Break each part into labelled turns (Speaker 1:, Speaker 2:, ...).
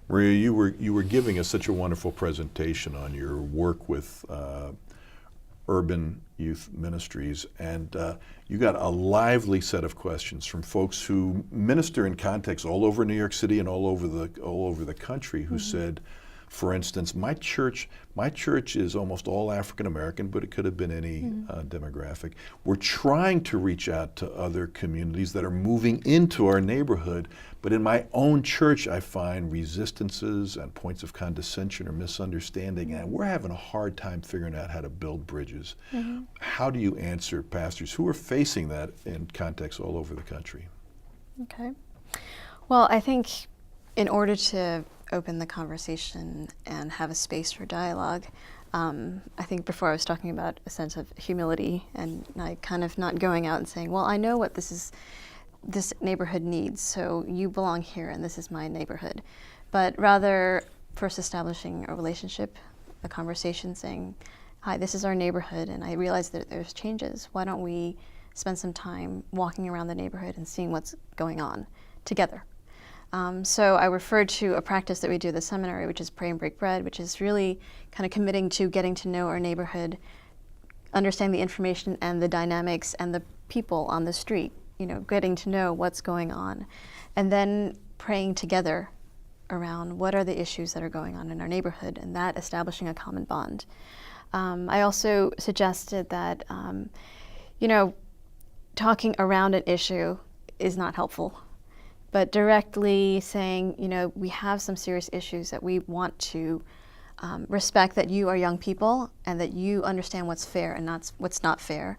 Speaker 1: Maria, you were giving us such a wonderful presentation on your work with urban youth ministries, and you got a lively set of questions from folks who minister in contexts all over New York City and all over the country, who said, for instance, my church is almost all African American, but it could have been any demographic. We're trying to reach out to other communities that are moving into our neighborhood, but in my own church I find resistances and points of condescension or misunderstanding, and we're having a hard time figuring out how to build bridges. How do you answer pastors who are facing that in contexts all over the country?
Speaker 2: Okay. Well, I think in order to open the conversation and have a space for dialogue, I think before I was talking about a sense of humility and like kind of not going out and saying, well, I know what this neighborhood needs, so you belong here and this is my neighborhood. But rather first establishing a relationship, a conversation, saying, hi, this is our neighborhood and I realize that there's changes. Why don't we spend some time walking around the neighborhood and seeing what's going on together? So I referred to a practice that we do at the seminary, which is pray and break bread, which is really kind of committing to getting to know our neighborhood, understanding the information and the dynamics and the people on the street, getting to know what's going on, and then praying together around what are the issues that are going on in our neighborhood, and that establishing a common bond. I also suggested that, talking around an issue is not helpful, but directly saying, we have some serious issues that we want to respect, that you are young people and that you understand what's fair and what's not fair,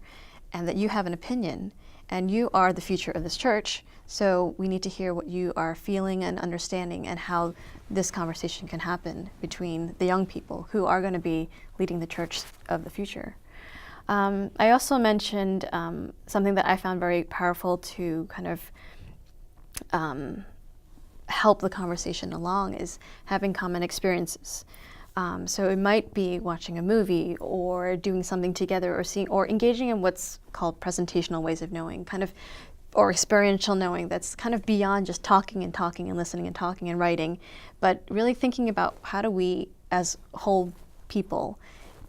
Speaker 2: and that you have an opinion and you are the future of this church. So we need to hear what you are feeling and understanding and how this conversation can happen between the young people who are going to be leading the church of the future. I also mentioned something that I found very powerful to kind of help the conversation along is having common experiences. So it might be watching a movie or doing something together or seeing or engaging in what's called presentational ways of knowing, or experiential knowing that's kind of beyond just talking and listening and talking and writing, but really thinking about how do we as whole people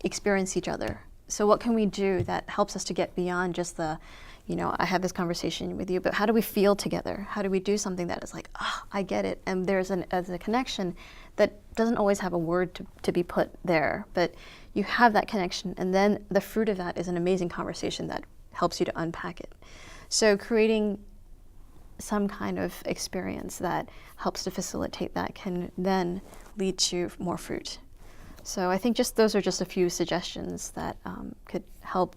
Speaker 2: experience each other. So what can we do that helps us to get beyond just the I had this conversation with you, but how do we feel together? How do we do something that is like, I get it, and there's a connection that doesn't always have a word to be put there, but you have that connection, and then the fruit of that is an amazing conversation that helps you to unpack it. So creating some kind of experience that helps to facilitate that can then lead to more fruit. So I think those are just a few suggestions that could help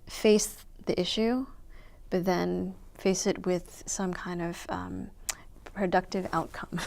Speaker 2: face the issue, but then face it with some kind of productive outcome.